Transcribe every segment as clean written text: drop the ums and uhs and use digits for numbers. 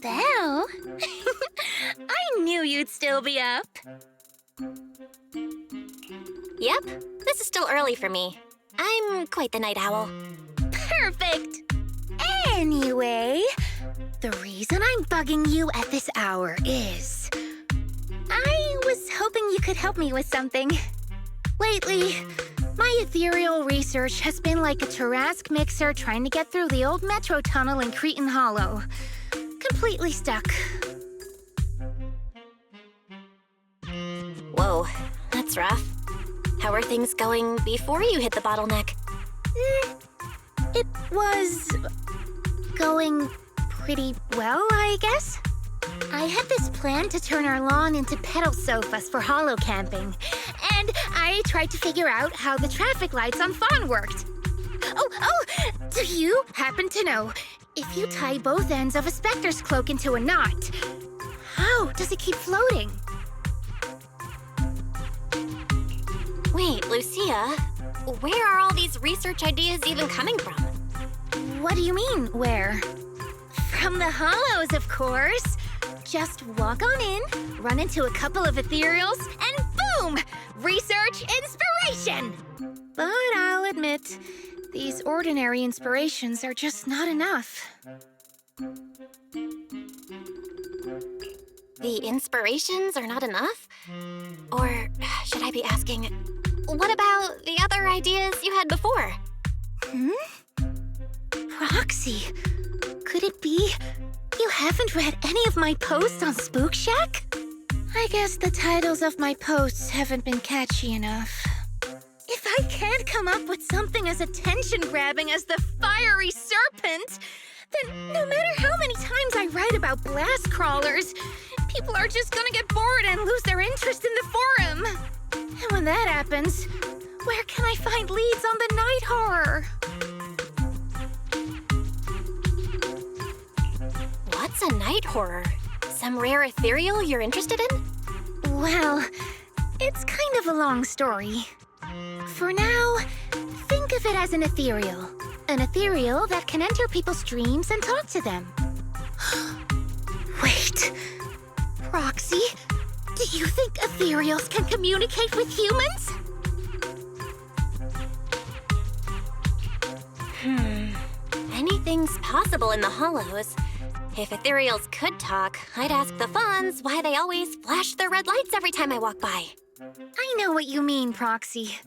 Belle? I knew you'd still be up. Yep, this is still early for me. I'm quite the night owl. Perfect! Anyway, the reason I'm bugging you at this hour is... I was hoping you could help me with something. Lately, my ethereal research has been like a Tarrasque mixer trying to get through the old metro tunnel in Cretan Hollow. Completely stuck. Whoa, that's rough. How are things going before you hit the bottleneck? It was... going pretty well, I guess. I had this plan to turn our lawn into pedal sofas for hollow camping, and I tried to figure out how the traffic lights on Fawn worked. Oh, do you happen to know, if you tie both ends of a specter's cloak into a knot, how does it keep floating? Wait, Lucia, where are all these research ideas even coming from? What do you mean, where? From the Hollows, of course. Just walk on in, run into a couple of ethereals, and boom! Research inspiration! But I'll admit, these ordinary inspirations are just not enough. The inspirations are not enough? Or should I be asking, what about the other ideas you had before? Proxy, could it be you haven't read any of my posts on Spook Shack? I guess the titles of my posts haven't been catchy enough. If I can't come up with something as attention-grabbing as the fiery serpent, then no matter how many times I write about blast crawlers, people are just gonna get bored and lose their interest in the forum. And when that happens, where can I find leads on the night horror? What's a night horror? Some rare ethereal you're interested in? Well, it's kind of a long story. For now, think of it as an ethereal. An ethereal that can enter people's dreams and talk to them. Wait, Proxy, do you think ethereals can communicate with humans? Anything's possible in the Hollows. If ethereals could talk, I'd ask the Fawns why they always flash their red lights every time I walk by. I know what you mean, Proxy.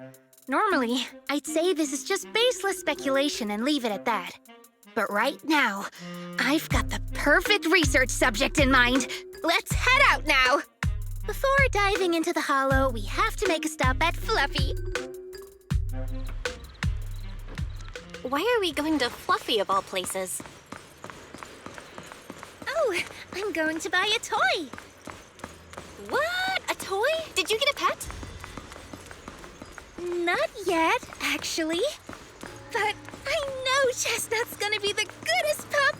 Normally, I'd say this is just baseless speculation and leave it at that. But right now, I've got the perfect research subject in mind. Let's head out now! Before diving into the Hollow, we have to make a stop at Fluffy. Why are we going to Fluffy of all places? Oh, I'm going to buy a toy. What? A toy? Did you get a pet? Not yet, actually. But I know Chestnut's gonna be the goodest pup.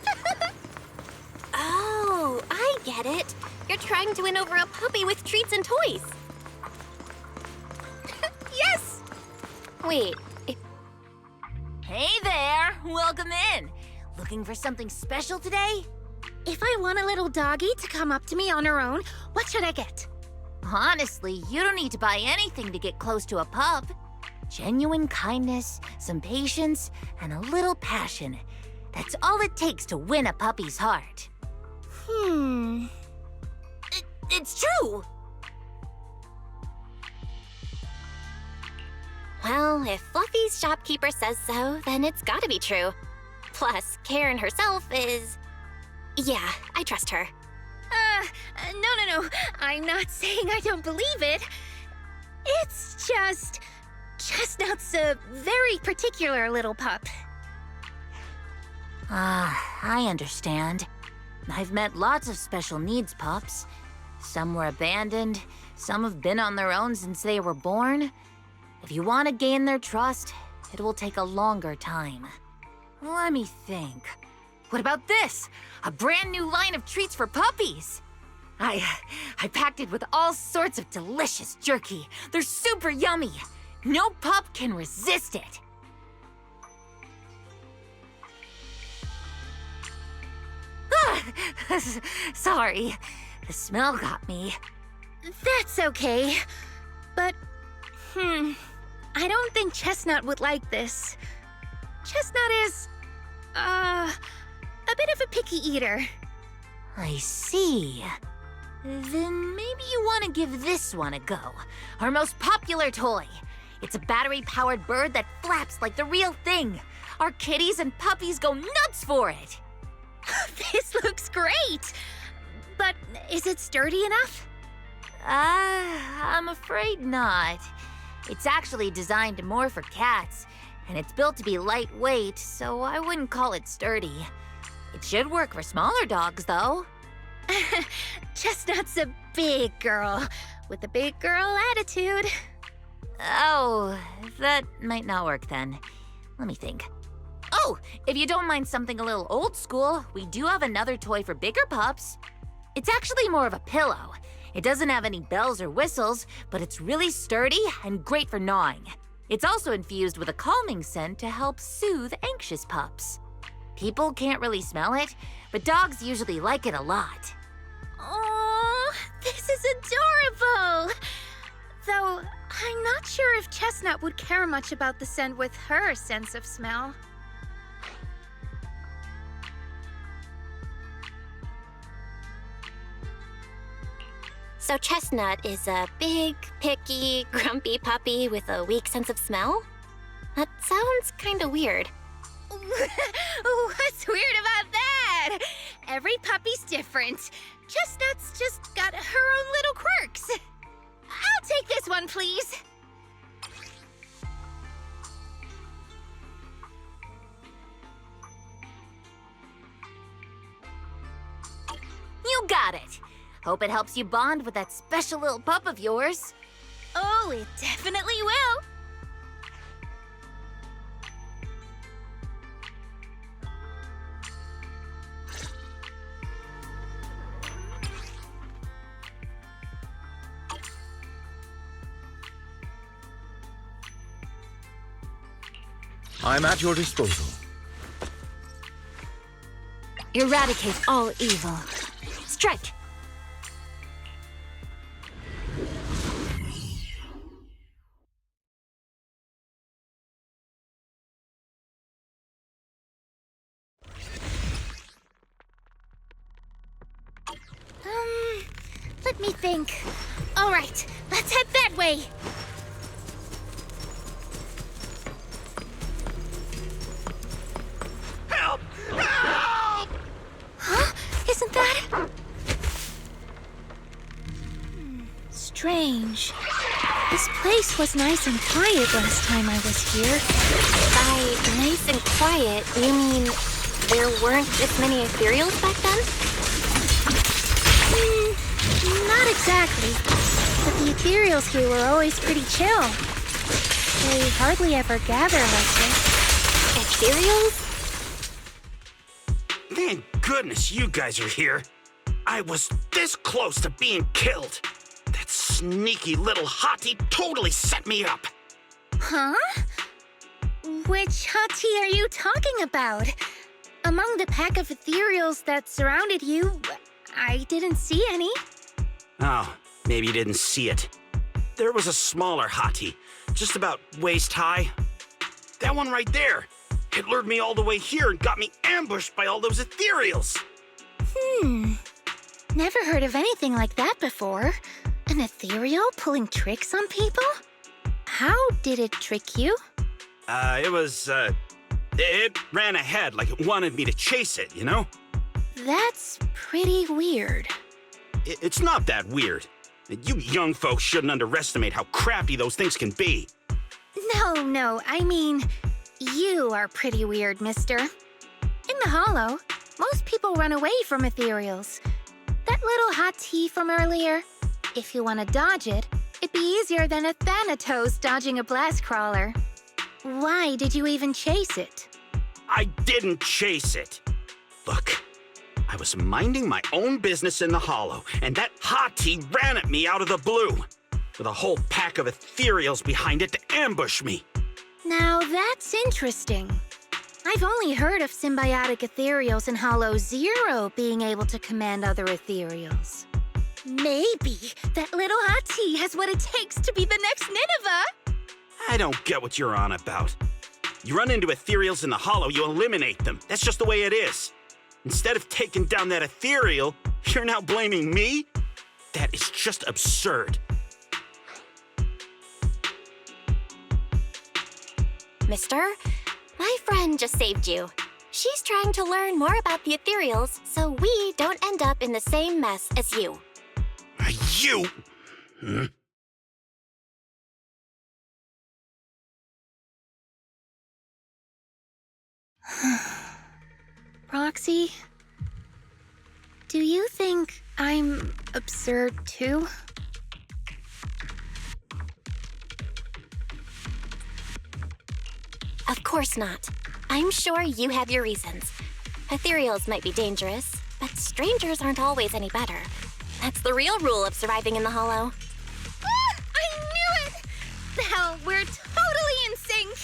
Oh, I get it. You're trying to win over a puppy with treats and toys. Yes! Wait. Hey there! Welcome in! Looking for something special today? If I want a little doggy to come up to me on her own, what should I get? Honestly, you don't need to buy anything to get close to a pup. Genuine kindness, some patience, and a little passion. That's all it takes to win a puppy's heart. It's true! Well, if Fluffy's shopkeeper says so, then it's gotta be true. Plus, Karen herself is... Yeah, I trust her. No. I'm not saying I don't believe it. It's just... Chestnut's a very particular little pup. I understand. I've met lots of special needs pups. Some were abandoned, some have been on their own since they were born. If you want to gain their trust, it will take a longer time. Let me think. What about this? A brand new line of treats for puppies! I packed it with all sorts of delicious jerky. They're super yummy. No pup can resist it. Sorry. The smell got me. That's okay. But, I don't think Chestnut would like this. Chestnut is, a bit of a picky eater. I see. Then maybe you want to give this one a go. Our most popular toy. It's a battery-powered bird that flaps like the real thing. Our kitties and puppies go nuts for it. This looks great! But is it sturdy enough? I'm afraid not. It's actually designed more for cats, and it's built to be lightweight, so I wouldn't call it sturdy. It should work for smaller dogs, though. Chestnut's a big girl, with a big girl attitude. Oh, that might not work then. Let me think. Oh, if you don't mind something a little old school, we do have another toy for bigger pups. It's actually more of a pillow. It doesn't have any bells or whistles, but it's really sturdy and great for gnawing. It's also infused with a calming scent to help soothe anxious pups. People can't really smell it, but dogs usually like it a lot. Oh, this is adorable! Though, I'm not sure if Chestnut would care much about the scent with her sense of smell. So Chestnut is a big, picky, grumpy puppy with a weak sense of smell? That sounds kinda weird. What's weird about that? Every puppy's different. Chestnut's just got her own little quirks. I'll take this one, please. You got it. Hope it helps you bond with that special little pup of yours. Oh, it definitely will. I'm at your disposal. Eradicate all evil. Strike! Let me think. All right, let's head that way. Help! Help! Huh? Isn't that... Strange. This place was nice and quiet last time I was here. By nice and quiet, you mean there weren't this many ethereals back then? Not exactly. But the ethereals here were always pretty chill. They hardly ever gather like this. Ethereals? Thank goodness you guys are here. I was this close to being killed. That sneaky little hottie totally set me up. Huh? Which hottie are you talking about? Among the pack of ethereals that surrounded you, I didn't see any. Oh, maybe you didn't see it. There was a smaller hottie, just about waist high. That one right there. It lured me all the way here and got me ambushed by all those ethereals. Never heard of anything like that before. An ethereal pulling tricks on people? How did it trick you? It ran ahead like it wanted me to chase it, you know? That's pretty weird. It's not that weird. You young folks shouldn't underestimate how crafty those things can be. No, I mean, you are pretty weird, mister. In the Hollow, most people run away from ethereals. That little hot tea from earlier, if you want to dodge it, it'd be easier than a Thanatos dodging a blast crawler. Why did you even chase it? I didn't chase it. Look, I was minding my own business in the Hollow, and that hottie ran at me out of the blue, with a whole pack of ethereals behind it to ambush me. Now that's interesting. I've only heard of symbiotic ethereals and Hollow Zero being able to command other ethereals. Maybe that little hot tea has what it takes to be the next Nineveh! I don't get what you're on about. You run into ethereals in the Hollow, you eliminate them. That's just the way it is. Instead of taking down that ethereal, you're now blaming me? That is just absurd. Mister, my friend just saved you. She's trying to learn more about the ethereals so we don't end up in the same mess as you. You? Roxy, do you think I'm absurd too? Of course not. I'm sure you have your reasons. Ethereals might be dangerous, but strangers aren't always any better. That's the real rule of surviving in the Hollow. Ah, I knew it! Now we're totally in sync!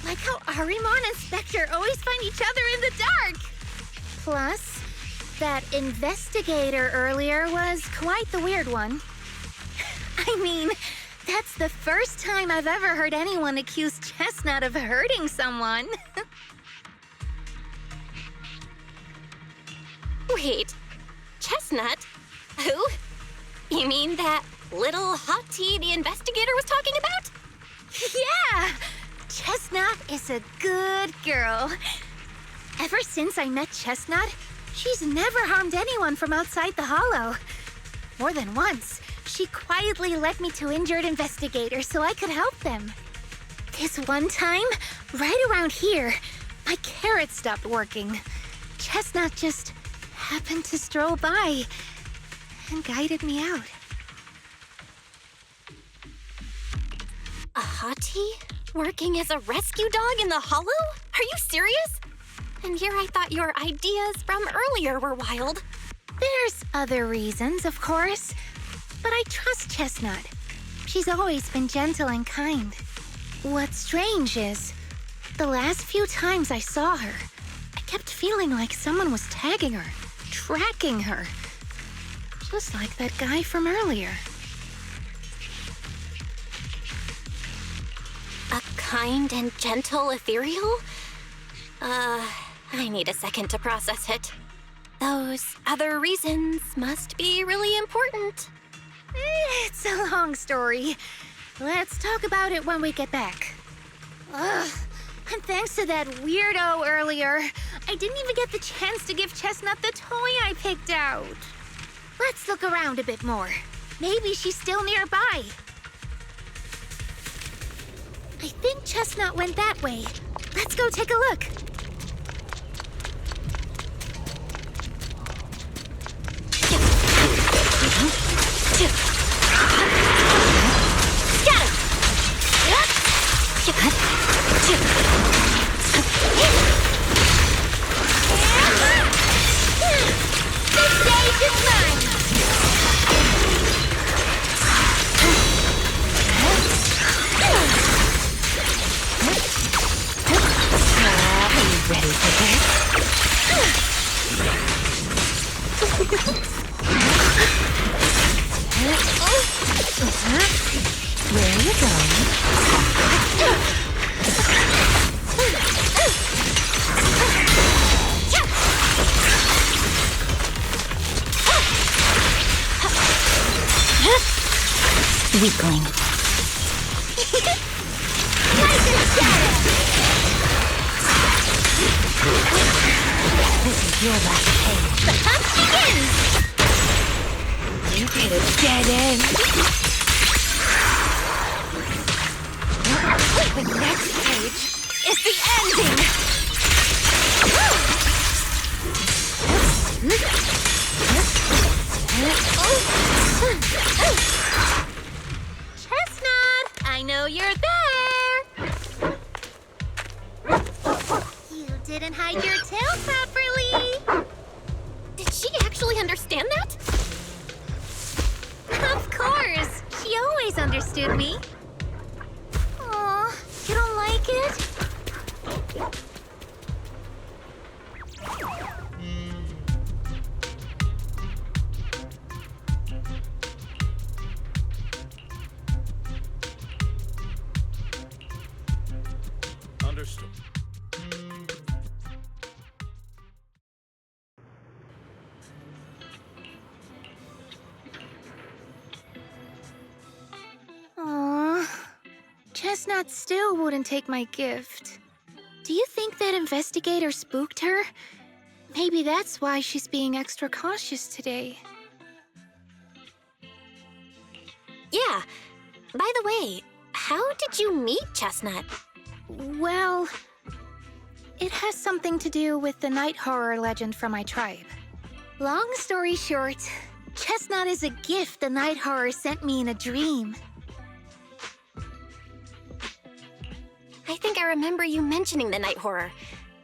Like how Arimon and Spectre always find each other in the dark! Plus, that investigator earlier was quite the weird one. I mean, that's the first time I've ever heard anyone accuse Chestnut of hurting someone. Wait, Chestnut? Who? You mean that little hot tea the investigator was talking about? Yeah! Chestnut is a good girl. Ever since I met Chestnut, she's never harmed anyone from outside the Hollow. More than once, she quietly led me to injured investigators so I could help them. This one time, right around here, my carrot stopped working. Chestnut just happened to stroll by and guided me out. A hottie? Working as a rescue dog in the Hollow? Are you serious? And here I thought your ideas from earlier were wild. There's other reasons, of course, but I trust Chestnut. She's always been gentle and kind. What's strange is, the last few times I saw her, I kept feeling like someone was tagging her, tracking her. Just like that guy from earlier. A kind and gentle ethereal? I need a second to process it. Those other reasons must be really important. It's a long story. Let's talk about it when we get back. Ugh, and thanks to that weirdo earlier, I didn't even get the chance to give Chestnut the toy I picked out. Let's look around a bit more. Maybe she's still nearby. I think Chestnut went that way. Let's go take a look. Weakling. This is your last page. The hunt begins! You hit a dead end. The next page is the ending. Chestnut, I know you're there. You didn't hide your tail properly. Did she actually understand that? Of course, she always understood me. Aw, you don't like it? Chestnut still wouldn't take my gift. Do you think that investigator spooked her? Maybe that's why she's being extra cautious today. Yeah. By the way, how did you meet Chestnut? Well, it has something to do with the night horror legend from my tribe. Long story short, Chestnut is a gift the night horror sent me in a dream. I think I remember you mentioning the night horror,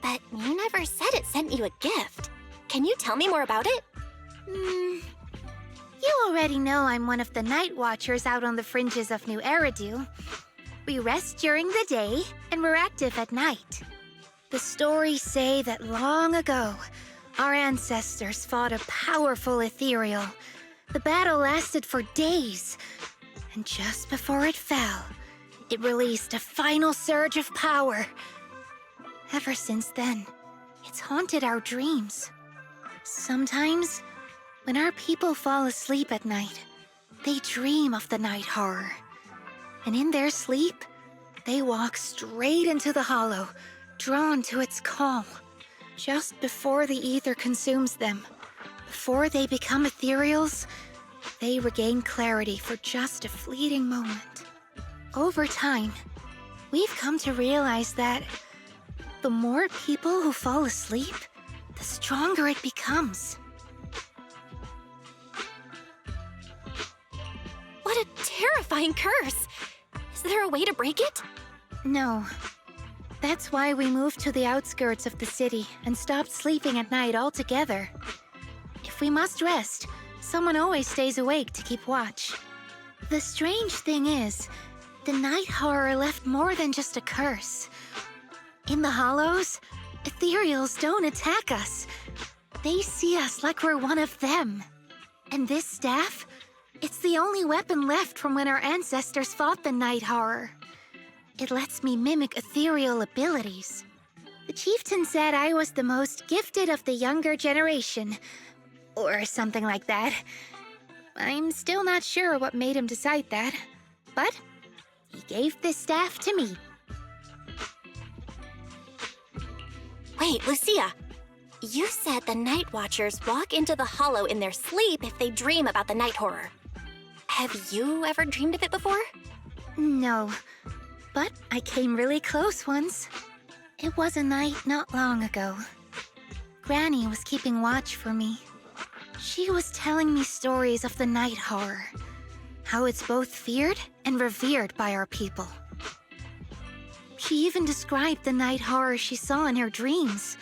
but you never said it sent you a gift. Can you tell me more about it? You already know I'm one of the night watchers out on the fringes of New Eridu. We rest during the day, and we're active at night. The stories say that long ago, our ancestors fought a powerful Ethereal. The battle lasted for days, and just before it fell, it released a final surge of power. Ever since then, it's haunted our dreams. Sometimes, when our people fall asleep at night, they dream of the night horror. And in their sleep, they walk straight into the hollow, drawn to its call. Just before the ether consumes them, before they become ethereals, they regain clarity for just a fleeting moment. Over time, we've come to realize that the more people who fall asleep, the stronger it becomes. What a terrifying curse! Is there a way to break it? No. That's why we moved to the outskirts of the city and stopped sleeping at night altogether. If we must rest, someone always stays awake to keep watch. The strange thing is, the night horror left more than just a curse. In the hollows, ethereals don't attack us. They see us like we're one of them. And this staff, it's the only weapon left from when our ancestors fought the night horror. It lets me mimic ethereal abilities. The chieftain said I was the most gifted of the younger generation, or something like that. I'm still not sure what made him decide that, but he gave this staff to me. Wait, Lucia. You said the Night Watchers walk into the hollow in their sleep if they dream about the night horror. Have you ever dreamed of it before? No, but I came really close once. It was a night not long ago. Granny was keeping watch for me. She was telling me stories of the night horror, how it's both feared and revered by our people. She even described the night horror she saw in her dreams.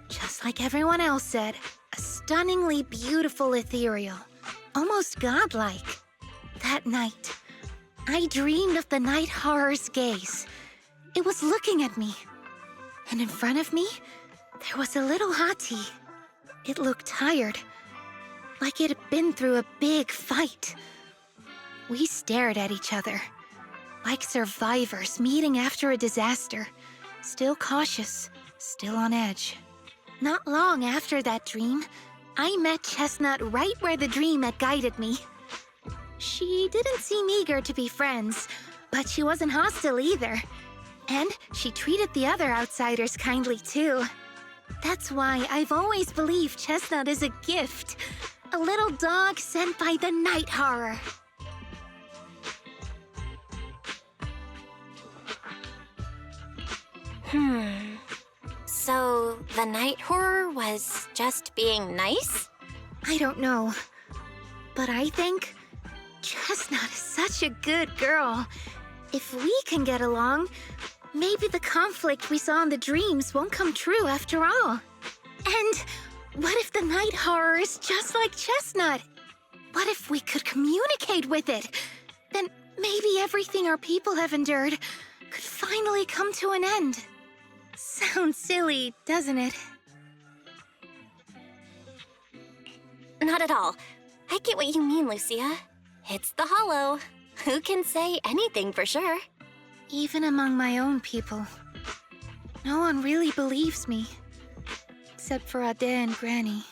Just like everyone else said, a stunningly beautiful ethereal, almost godlike. That night, I dreamed of the night horror's gaze. It was looking at me. And in front of me, there was a little hottie. It looked tired, like it had been through a big fight. We stared at each other, like survivors meeting after a disaster, still cautious, still on edge. Not long after that dream, I met Chestnut right where the dream had guided me. She didn't seem eager to be friends, but she wasn't hostile either. And she treated the other outsiders kindly too. That's why I've always believed Chestnut is a gift. A little dog sent by the night horror. So, the night horror was just being nice? I don't know. But I think Chestnut is such a good girl. If we can get along, maybe the conflict we saw in the dreams won't come true after all. And what if the night horror is just like Chestnut? What if we could communicate with it? Then maybe everything our people have endured could finally come to an end. Sounds silly, doesn't it? Not at all. I get what you mean, Lucia. It's the Hollow. Who can say anything for sure? Even among my own people, no one really believes me. Except for Ade and Granny.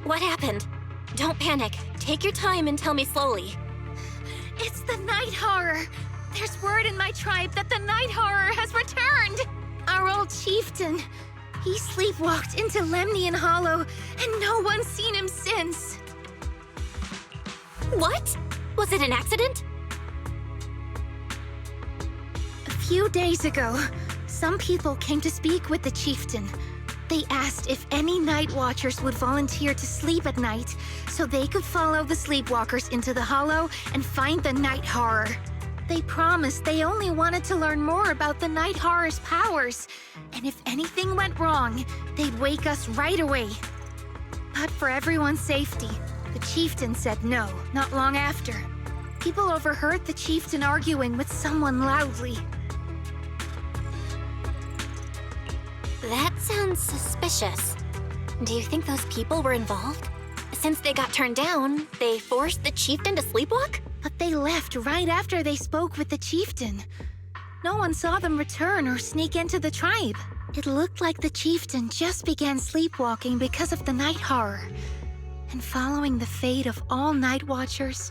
What happened? Don't panic. Take your time and tell me slowly. It's the night horror. There's word in my tribe that the night horror has returned. Our old chieftain. He sleepwalked into Lemnian Hollow, and no one's seen him since. What? Was it an accident? A few days ago, some people came to speak with the chieftain. They asked if any night watchers would volunteer to sleep at night so they could follow the sleepwalkers into the hollow and find the night horror. They promised they only wanted to learn more about the night horror's powers, and if anything went wrong, they'd wake us right away. But for everyone's safety, the chieftain said no, not long after. People overheard the chieftain arguing with someone loudly. That sounds suspicious. Do you think those people were involved? Since they got turned down, they forced the chieftain to sleepwalk? But they left right after they spoke with the chieftain. No one saw them return or sneak into the tribe. It looked like the chieftain just began sleepwalking because of the night horror. And following the fate of all night watchers,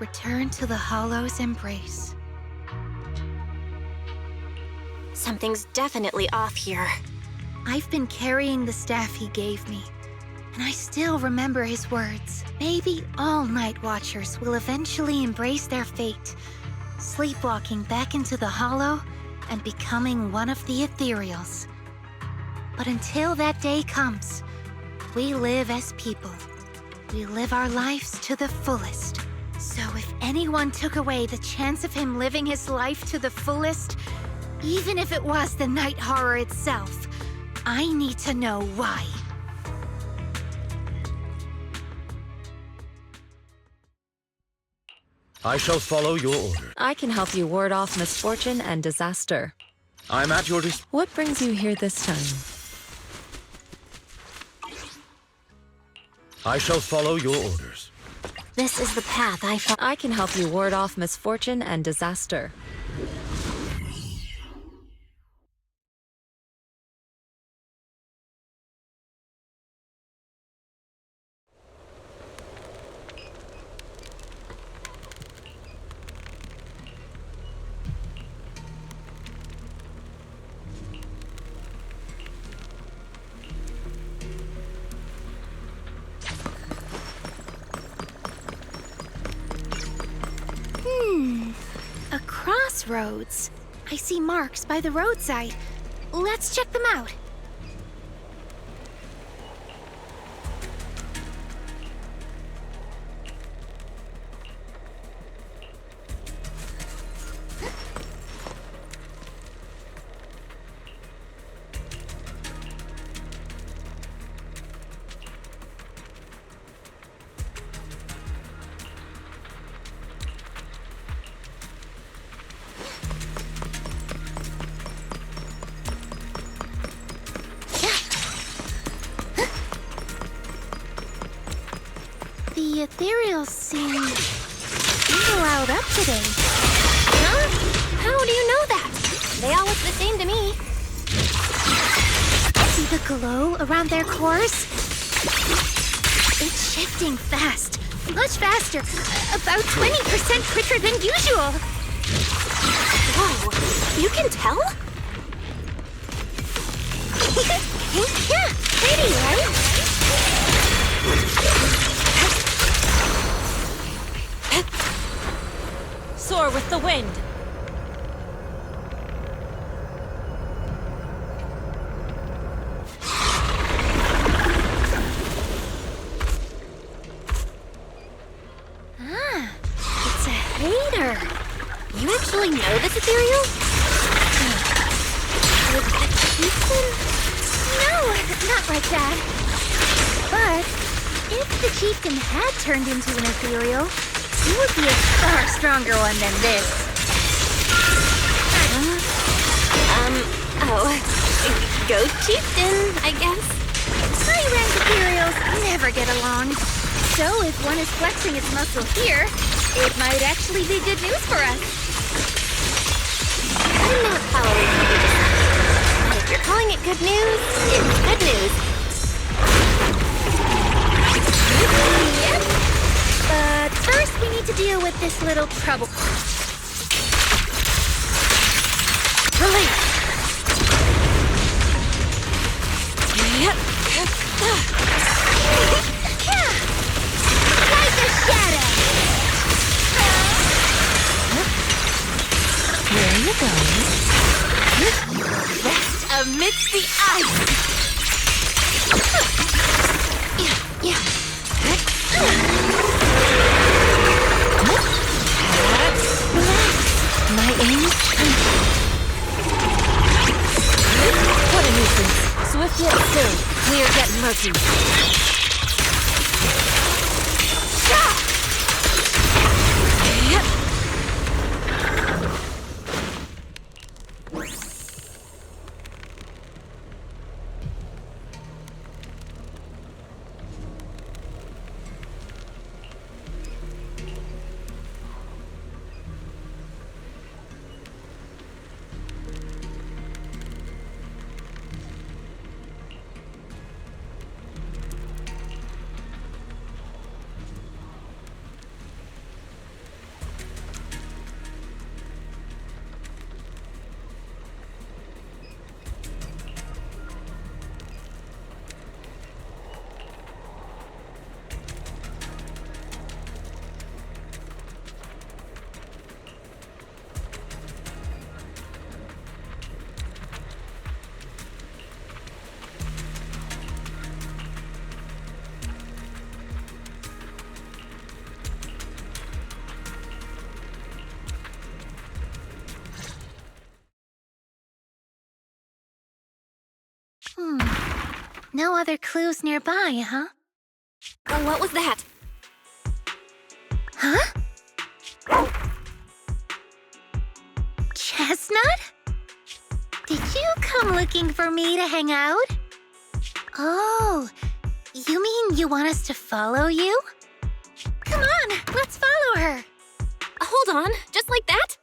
returned to the Hollow's embrace. Something's definitely off here. I've been carrying the staff he gave me, and I still remember his words. Maybe all night watchers will eventually embrace their fate, sleepwalking back into the Hollow and becoming one of the Ethereals. But until that day comes, we live as people. We live our lives to the fullest. So if anyone took away the chance of him living his life to the fullest, even if it was the night horror itself, I need to know why. I shall follow your order. I can help you ward off misfortune and disaster. I'm at your disposal. What brings you here this time? I shall follow your orders. This is the path I can help you ward off misfortune and disaster. A crossroads. I see marks by the roadside. Let's check them out. The Ethereals seem riled up today. Huh? How do you know that? They all look the same to me. See the glow around their cores? It's shifting fast. Much faster. About 20% quicker than usual. Whoa, you can tell? Yeah, pretty, right? Soar with the wind. It's a hater. You actually know this Ethereal? With the chieftain? No, not like that. But if the chieftain had turned into an Ethereal, he would be a far stronger one than this. Go chieftain, I guess. High-rank Ethereals never get along. So if one is flexing its muscle here, it might actually be good news for us. I'm not following what you just said. But if you're calling it good news, it's good news. this little trouble. Release! Like a shadow! Where are you going? Rest amidst the ice! My aim is what a nuisance. Swift yet still, clear yet murky. No other clues nearby, huh? What was that? Huh? Chestnut? Did you come looking for me to hang out? Oh, you mean you want us to follow you? Come on, let's follow her. Hold on, just like that?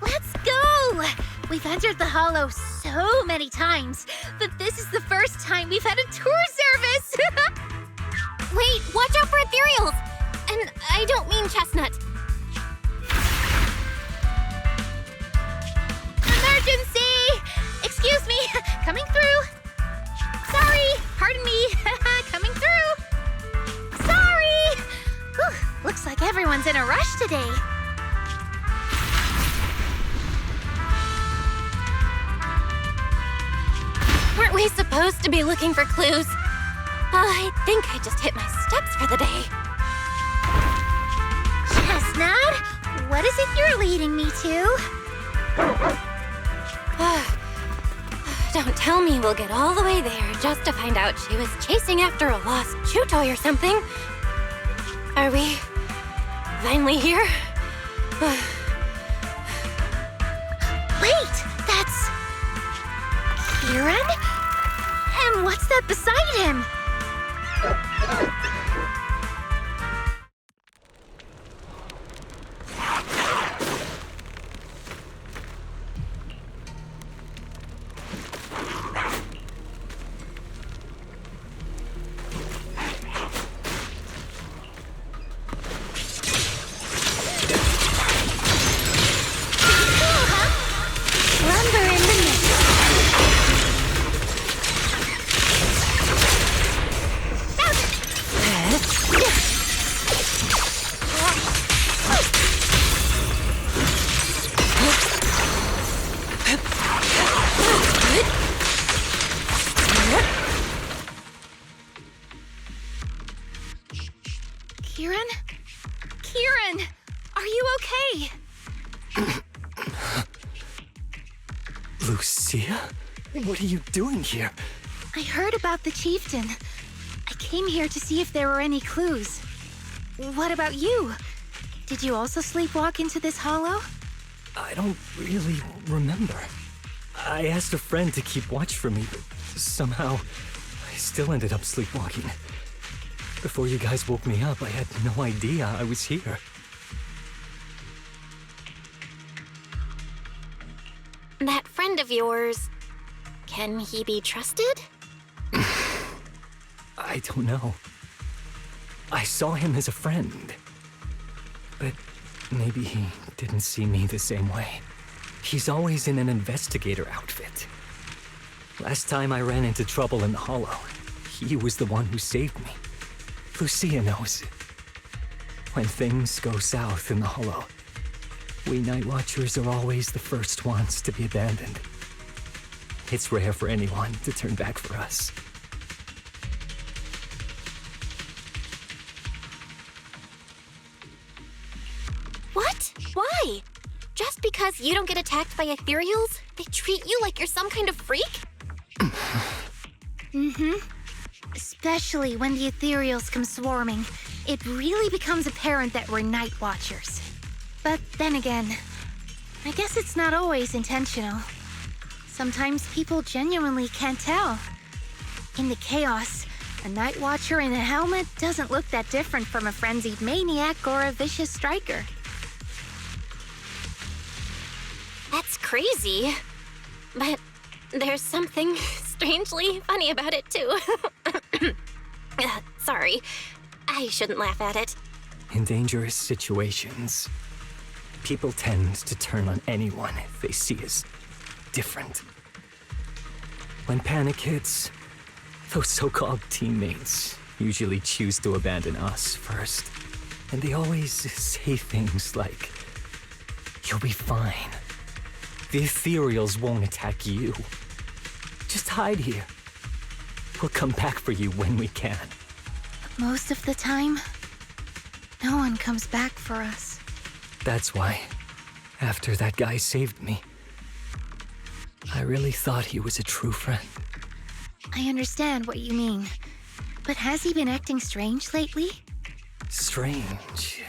Let's go! We've entered the Hollow so many times, but this is the first time we've had a tour service! Wait, watch out for Ethereals! And I don't mean Chestnut. Emergency! Excuse me, coming through. Sorry, pardon me, coming through. Sorry! Whew, looks like everyone's in a rush today. Weren't we supposed to be looking for clues? I think I just hit my steps for the day. Chestnut, what is it you're leading me to? Don't tell me we'll get all the way there just to find out she was chasing after a lost chew toy or something. Are we finally here? Wait, that's... Kieran? And what's that beside him? Kieran? Kieran! Are you okay? Lucia? What are you doing here? I heard about the chieftain. I came here to see if there were any clues. What about you? Did you also sleepwalk into this hollow? I don't really remember. I asked a friend to keep watch for me, but somehow I still ended up sleepwalking. Before you guys woke me up, I had no idea I was here. That friend of yours, can he be trusted? I don't know. I saw him as a friend, but maybe he didn't see me the same way. He's always in an investigator outfit. Last time I ran into trouble in the Hollow, he was the one who saved me. Lucia knows. When things go south in the Hollow, we Night Watchers are always the first ones to be abandoned. It's rare for anyone to turn back for us. What? Why? Just because you don't get attacked by Ethereals, they treat you like you're some kind of freak? Especially when the Ethereals come swarming, it really becomes apparent that we're Night Watchers. But then again, I guess it's not always intentional. Sometimes people genuinely can't tell. In the chaos, a Night Watcher in a helmet doesn't look that different from a frenzied maniac or a vicious striker. That's crazy. But there's something strangely funny about it, too. Sorry. I shouldn't laugh at it. In dangerous situations, people tend to turn on anyone they see as different. When panic hits, those so-called teammates usually choose to abandon us first. And they always say things like, "You'll be fine. The Ethereals won't attack you. Just hide here. We'll come back for you when we can." Most of the time, no one comes back for us. That's why, after that guy saved me, I really thought he was a true friend. I understand what you mean. But has he been acting strange lately? Strange.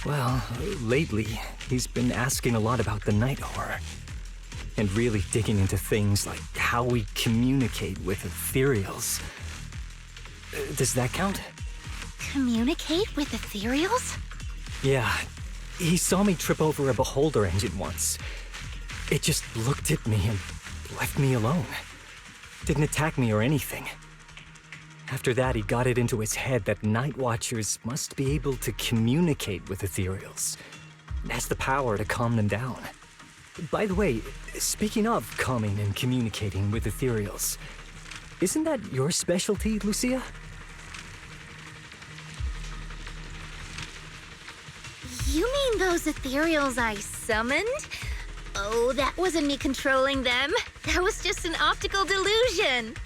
Well, lately, he's been asking a lot about the night horror. And really digging into things like how we communicate with Ethereals. Does that count? Communicate with Ethereals? Yeah. He saw me trip over a beholder engine once. It just looked at me and left me alone. Didn't attack me or anything. After that, he got it into his head that Night Watchers must be able to communicate with Ethereals. It has the power to calm them down. By the way, speaking of calming and communicating with Ethereals, isn't that your specialty, Lucia? You mean those Ethereals I summoned? Oh, that wasn't me controlling them. That was just an optical delusion.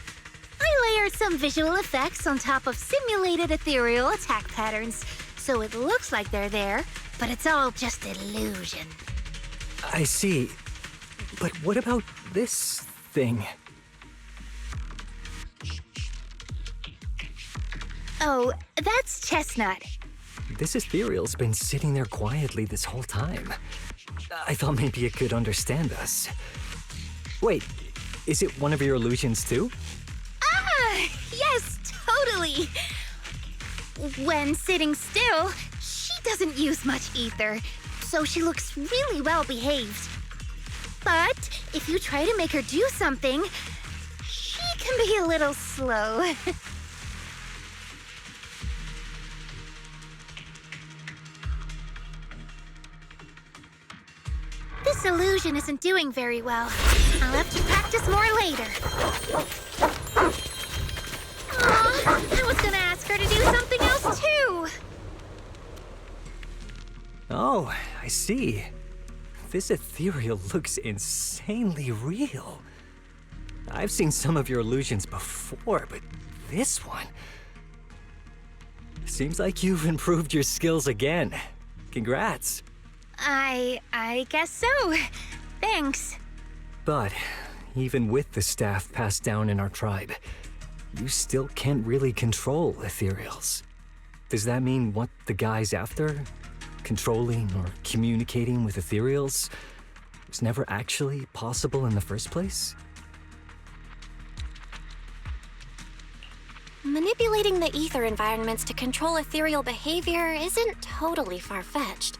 I layered some visual effects on top of simulated Ethereal attack patterns, so it looks like they're there, but it's all just illusion. I see. But what about this thing? Oh, that's Chestnut. This Ethereal's been sitting there quietly this whole time. I thought maybe it could understand us. Wait, is it one of your illusions too? Ah, yes, totally. When sitting still, she doesn't use much ether, so she looks really well behaved. But if you try to make her do something, she can be a little slow. This illusion isn't doing very well. I'll have to practice more later. Aw, I was gonna ask her to do something else too. Oh, I see. This Ethereal looks insanely real. I've seen some of your illusions before, but this one... Seems like you've improved your skills again. Congrats. I guess so. Thanks. But even with the staff passed down in our tribe, you still can't really control Ethereals. Does that mean what the guy's after, controlling or communicating with Ethereals, was never actually possible in the first place? Manipulating the ether environments to control ethereal behavior isn't totally far-fetched.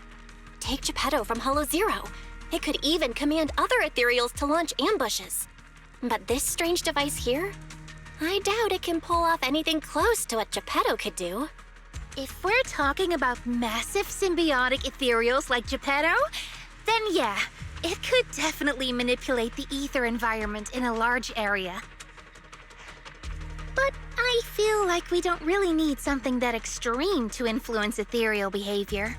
Take Geppetto from Hollow Zero. It could even command other Ethereals to launch ambushes. But this strange device here? I doubt it can pull off anything close to what Geppetto could do. If we're talking about massive symbiotic ethereals like Geppetto, then yeah, it could definitely manipulate the ether environment in a large area. But I feel like we don't really need something that extreme to influence ethereal behavior.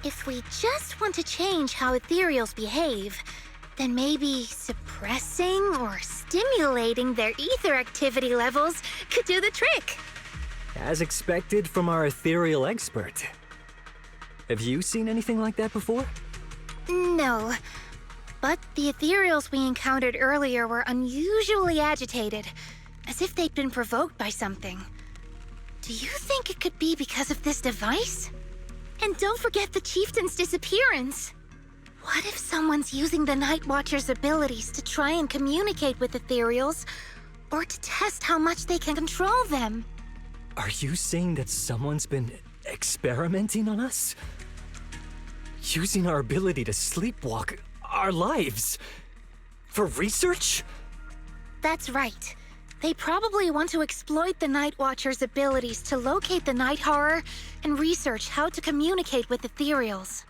If we just want to change how ethereals behave, then maybe suppressing or stimulating their ether activity levels could do the trick. As expected from our ethereal expert. Have you seen anything like that before? No. But the ethereals we encountered earlier were unusually agitated, as if they'd been provoked by something. Do you think it could be because of this device? And don't forget the chieftain's disappearance. What if someone's using the Night Watcher's abilities to try and communicate with ethereals, or to test how much they can control them? Are you saying that someone's been experimenting on us? Using our ability to sleepwalk our lives? For research? That's right. They probably want to exploit the Night Watcher's abilities to locate the night horror and research how to communicate with ethereals.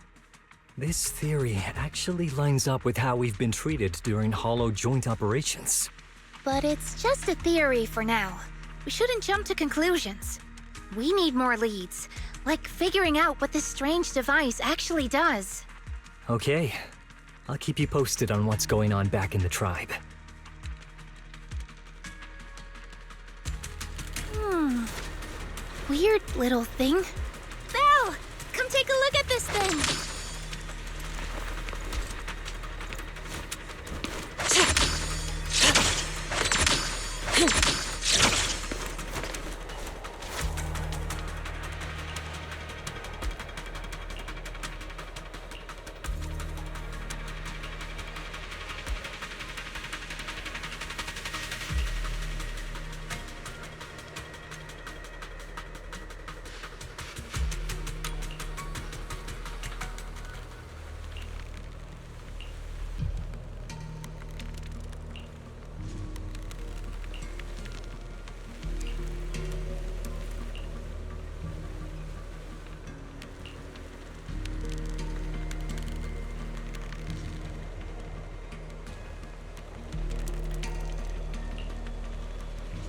This theory actually lines up with how we've been treated during Hollow joint operations. But it's just a theory for now. We shouldn't jump to conclusions. We need more leads, like figuring out what this strange device actually does. Okay, I'll keep you posted on what's going on back in the tribe. Weird little thing. Belle! Come take a look at this thing!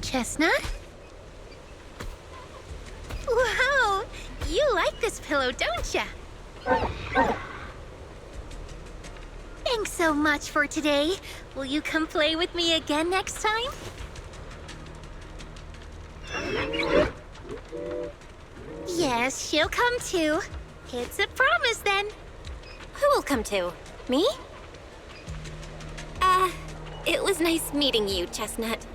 Chestnut? Wow! You like this pillow, don't ya? Thanks so much for today. Will you come play with me again next time? Yes, she'll come too. It's a promise then. Who will come to? Me? It was nice meeting you, Chestnut.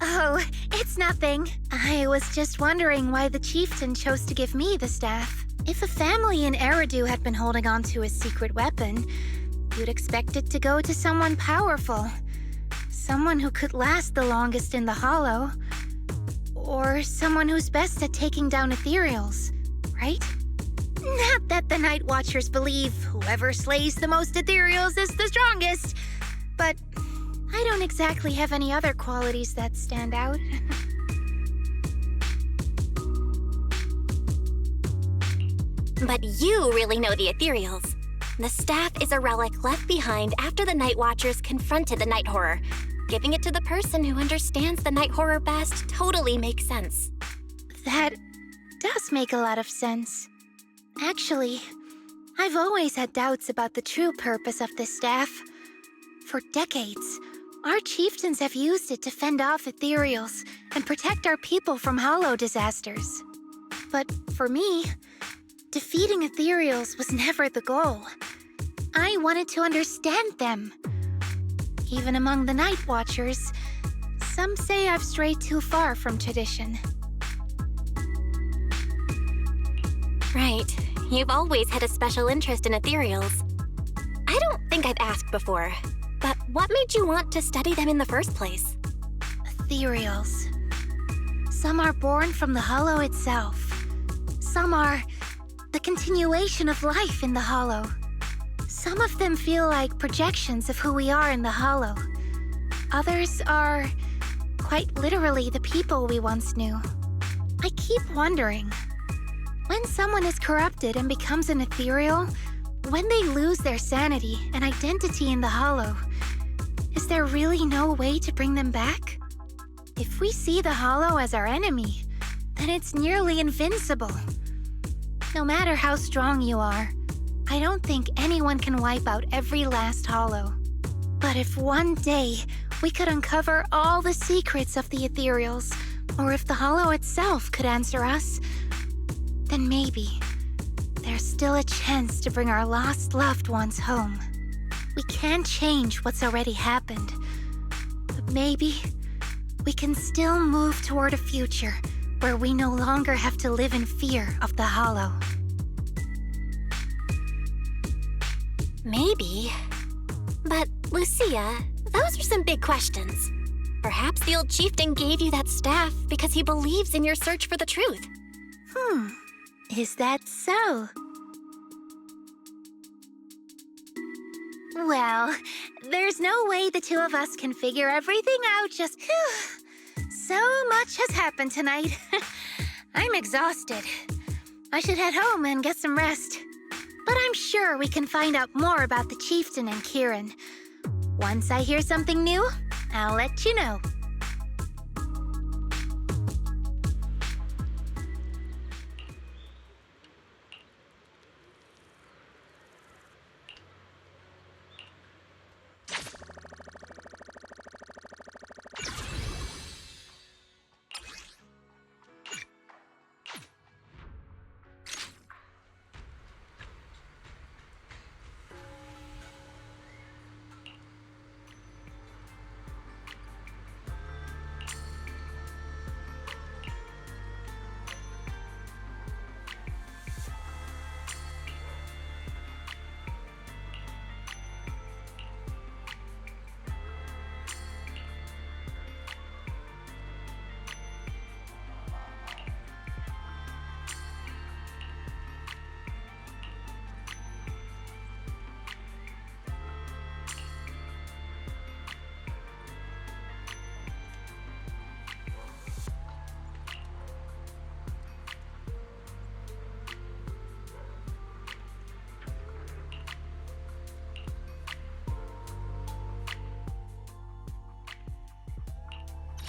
Oh, it's nothing. I was just wondering why the chieftain chose to give me the staff. If a family in Eridu had been holding on to a secret weapon, you'd expect it to go to someone powerful. Someone who could last the longest in the Hollow. Or someone who's best at taking down ethereals, right? Not that the Night Watchers believe whoever slays the most ethereals is the strongest, but I don't exactly have any other qualities that stand out. But you really know the ethereals. The staff is a relic left behind after the Night Watchers confronted the night horror. Giving it to the person who understands the night horror best totally makes sense. That does make a lot of sense. Actually, I've always had doubts about the true purpose of this staff. For decades, our chieftains have used it to fend off ethereals and protect our people from hollow disasters. But for me, defeating ethereals was never the goal. I wanted to understand them. Even among the Night Watchers, Some say I've strayed too far from tradition. Right. You've always had a special interest in ethereals. I don't think I've asked before, but what made you want to study them in the first place? Ethereals. Some are born from the hollow itself. Some are the continuation of life in the hollow. Some of them feel like projections of who we are in the hollow. Others are quite literally the people we once knew. I keep wondering, when someone is corrupted and becomes an ethereal, when they lose their sanity and identity in the hollow, is there really no way to bring them back? If we see the hollow as our enemy, then it's nearly invincible. No matter how strong you are, I don't think anyone can wipe out every last hollow. But if one day we could uncover all the secrets of the ethereals, or if the hollow itself could answer us, then maybe there's still a chance to bring our lost loved ones home. We can't change what's already happened, but maybe we can still move toward a future where we no longer have to live in fear of the hollow. Maybe. But, Lucia, those are some big questions. Perhaps the old chieftain gave you that staff because he believes in your search for the truth. Is that so? Well, there's no way the two of us can figure everything out just... So much has happened tonight. I'm exhausted. I should head home and get some rest. But I'm sure we can find out more about the chieftain and Kieran. Once I hear something new, I'll let you know.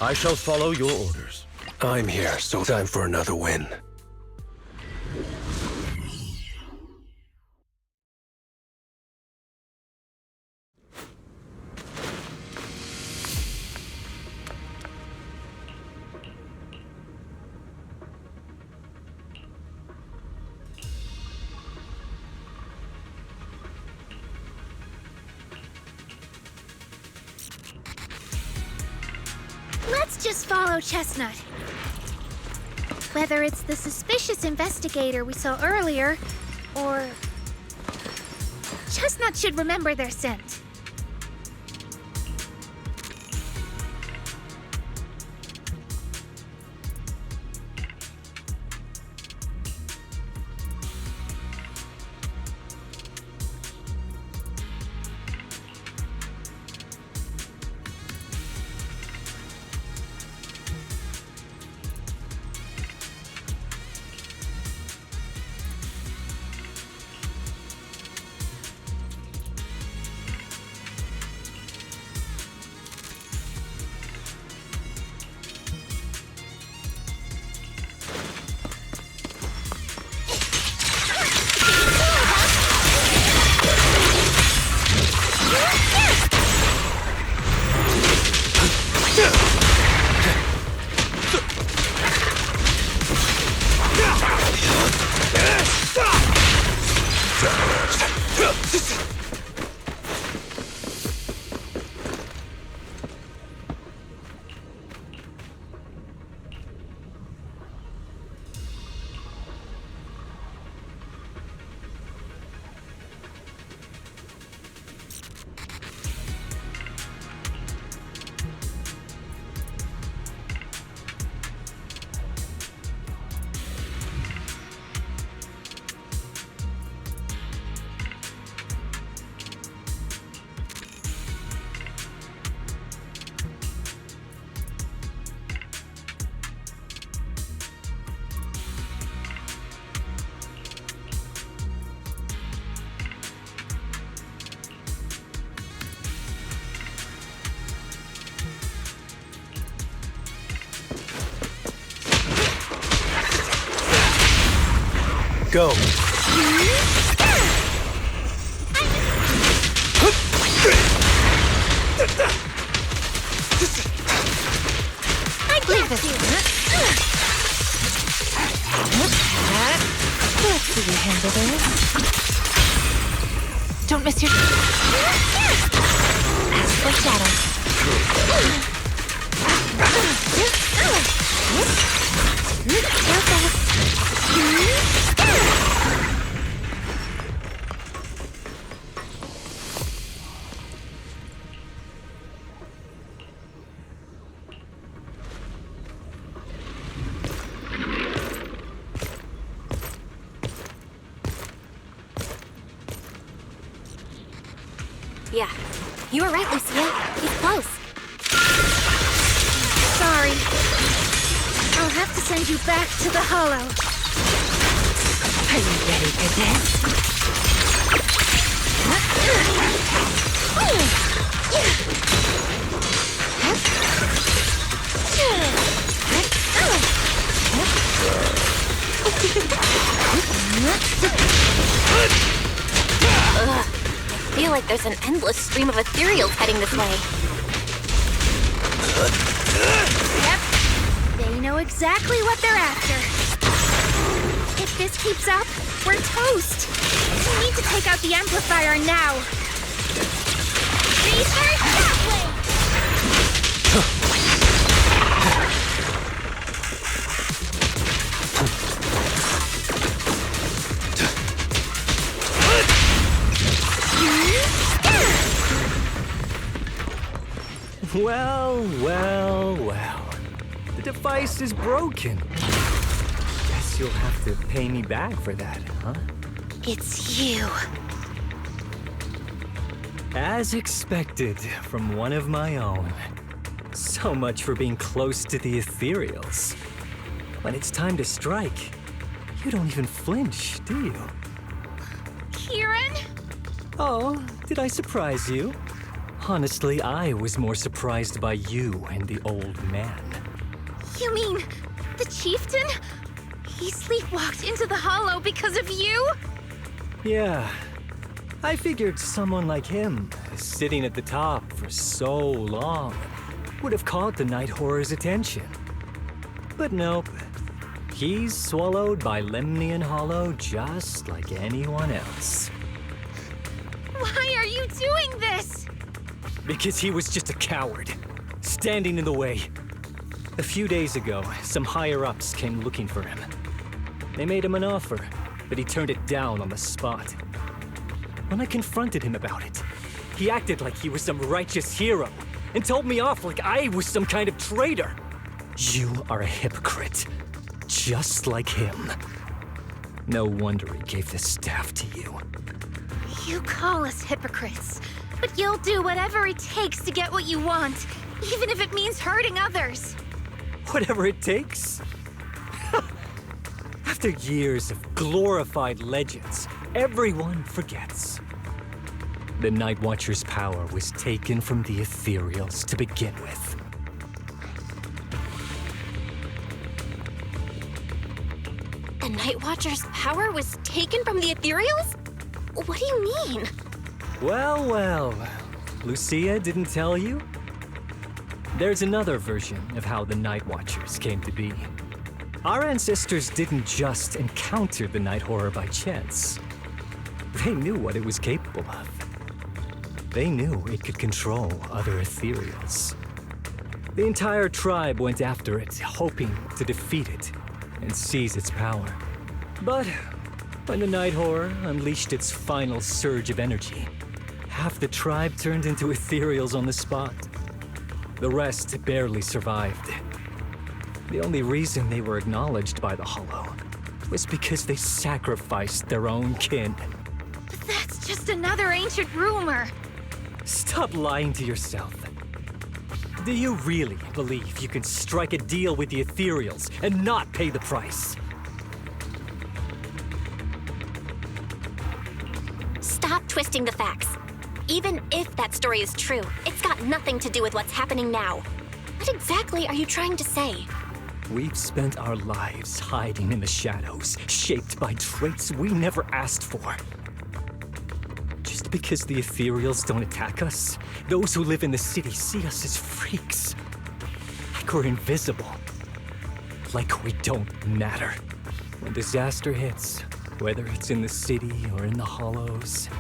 I shall follow your orders. I'm here, so time for another win. Let's just follow Chestnut. Whether it's the suspicious investigator we saw earlier, or... Chestnut should remember their scent. Go. I got you. Let's see you handle this. Don't miss your... As for shadows. Yeah, you were right, Lucia. He's close. Sorry. I'll have to send you back to the Hollow. Are you ready for this? Ugh. I feel like there's an endless stream of ethereals heading this way. Yep. They know exactly what they're after. If this keeps up, we're toast. We need to take out the amplifier now. Research that way! Well, well, well. The device is broken. Guess you'll have to pay me back for that, huh? It's you. As expected from one of my own. So much for being close to the Ethereals. When it's time to strike, you don't even flinch, do you? Kieran? Oh, did I surprise you? Honestly, I was more surprised by you and the old man. You mean the chieftain? He sleepwalked into the Hollow because of you? Yeah. I figured someone like him, sitting at the top for so long, would have caught the Night Horror's attention. But nope. He's swallowed by Lemnian Hollow just like anyone else. Why are you doing this? Because he was just a coward, standing in the way. A few days ago, some higher-ups came looking for him. They made him an offer, but he turned it down on the spot. When I confronted him about it, he acted like he was some righteous hero and told me off like I was some kind of traitor. You are a hypocrite, just like him. No wonder he gave the staff to you. You call us hypocrites, but you'll do whatever it takes to get what you want, even if it means hurting others. Whatever it takes? After years of glorified legends, everyone forgets. The Night Watcher's power was taken from the Ethereals to begin with. The Night Watcher's power was taken from the Ethereals? What do you mean? Well, well. Lucia didn't tell you? There's another version of how the Night Watchers came to be. Our ancestors didn't just encounter the Night Horror by chance. They knew what it was capable of. They knew it could control other Ethereals. The entire tribe went after it, hoping to defeat it and seize its power. But when the Night Horror unleashed its final surge of energy, half the tribe turned into Ethereals on the spot. The rest barely survived. The only reason they were acknowledged by the Hollow was because they sacrificed their own kin. But that's just another ancient rumor. Stop lying to yourself. Do you really believe you can strike a deal with the Ethereals and not pay the price? Stop twisting the facts. Even if that story is true, it's got nothing to do with what's happening now. What exactly are you trying to say? We've spent our lives hiding in the shadows, shaped by traits we never asked for. Just because the Ethereals don't attack us, those who live in the city see us as freaks. Like we're invisible. Like we don't matter. When disaster hits, whether it's in the city or in the hollows,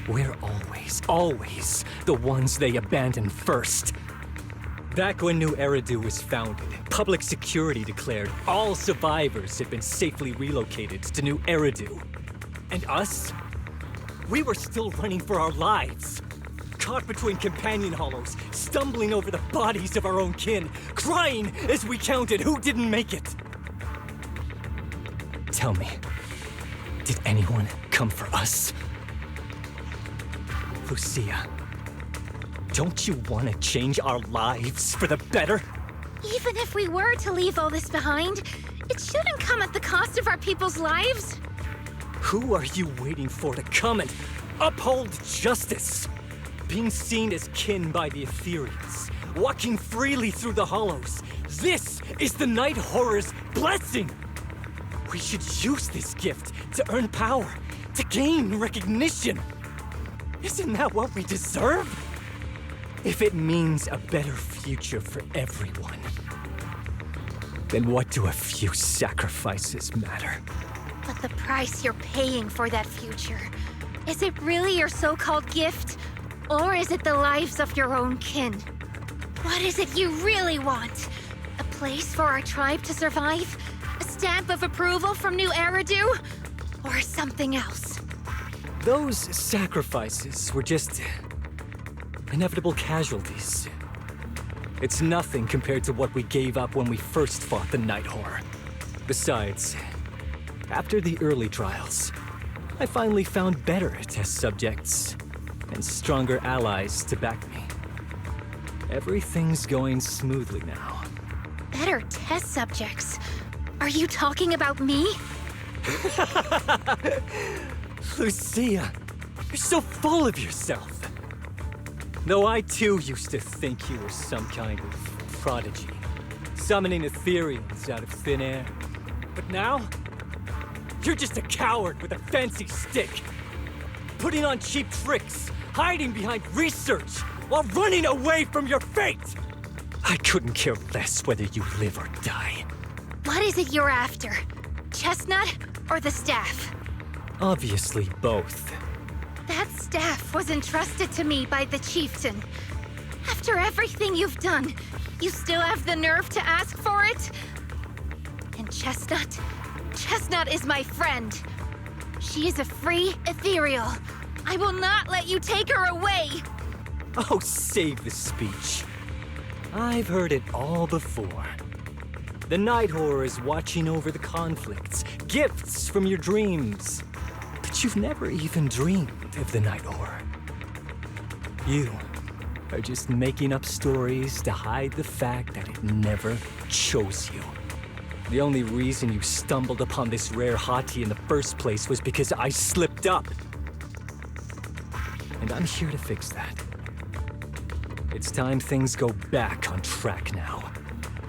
we're always the ones they abandon first. Back when New Eridu was founded, public security declared all survivors had been safely relocated to New Eridu. And us? We were still running for our lives. Caught between companion hollows, stumbling over the bodies of our own kin, crying as we counted who didn't make it. Tell me, did anyone come for us? Lucia, don't you want to change our lives for the better? Even if we were to leave all this behind, it shouldn't come at the cost of our people's lives. Who are you waiting for to come and uphold justice? Being seen as kin by the Ethereals, walking freely through the hollows. This is the Night Horror's blessing! We should use this gift to earn power, to gain recognition. Isn't that what we deserve? If it means a better future for everyone, then what do a few sacrifices matter? But the price you're paying for that future, is it really your so-called gift? Or is it the lives of your own kin? What is it you really want? A place for our tribe to survive? A stamp of approval from New Eridu? Or something else? Those sacrifices were just inevitable casualties. It's nothing compared to what we gave up when we first fought the Night Horror. Besides, after the early trials, I finally found better test subjects and stronger allies to back me. Everything's going smoothly now. Better test subjects? Are you talking about me? Lucia, you're so full of yourself. Though I too used to think you were some kind of prodigy, summoning Ethereals out of thin air. But now, you're just a coward with a fancy stick, putting on cheap tricks, hiding behind research, while running away from your fate! I couldn't care less whether you live or die. What is it you're after? Chestnut or the staff? Obviously both. That staff was entrusted to me by the chieftain. After everything you've done, you still have the nerve to ask for it? And Chestnut? Chestnut is my friend. She is a free Ethereal. I will not let you take her away! Oh, save the speech. I've heard it all before. The Night Horror is watching over the conflicts, gifts from your dreams. But you've never even dreamed of the Night Horror. You are just making up stories to hide the fact that it never chose you. The only reason you stumbled upon this rare hottie in the first place was because I slipped up. And I'm here to fix that. It's time things go back on track now.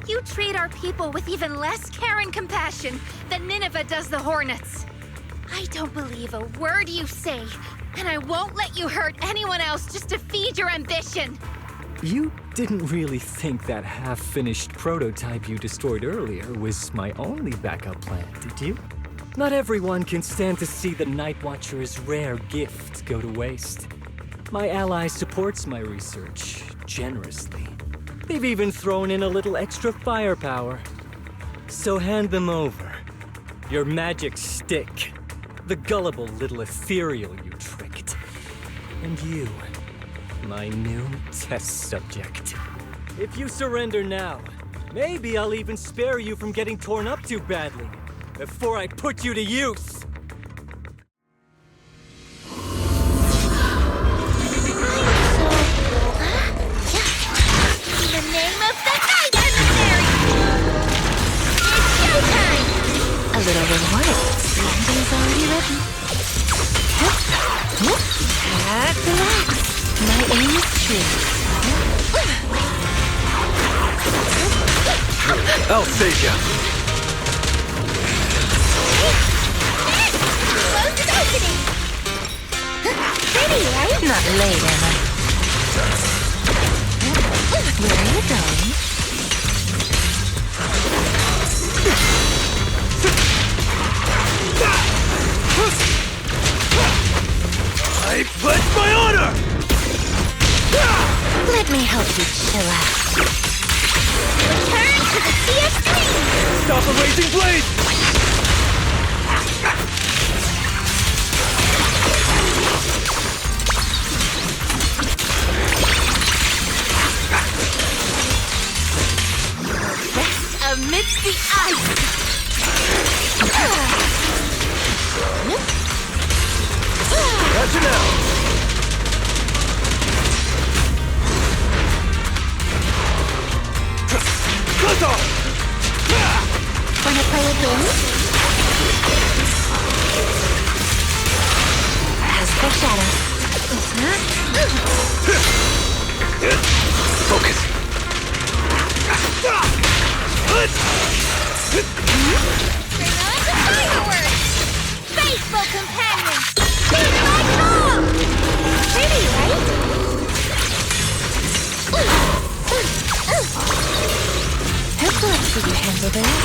You treat our people with even less care and compassion than Nineveh does the Hornets. I don't believe a word you say, and I won't let you hurt anyone else just to feed your ambition. You didn't really think that half-finished prototype you destroyed earlier was my only backup plan, did you? Not everyone can stand to see the Night Watcher's rare gift go to waste. My ally supports my research generously. They've even thrown in a little extra firepower. So hand them over. Your magic stick. The gullible little Ethereal you tricked. And you, my new test subject. If you surrender now, maybe I'll even spare you from getting torn up too badly before I put you to use. In the name of the night emissary! It's showtime! A little reward. Landing's already ready. Relax. My aim is true. I'll save ya. Close is opening! Pretty, right? Not late, am I? Where are you going? I pledge my honor! Let me help you chill out. Return to the CF3! Stop a raging blade! Amidst the ice! Gotcha now! Cut off! Wanna play a game? As for shadow. Focus. Bring on the fireworks! Faithful companions! Here's my call! Pretty, right? Epilepsy you handle there.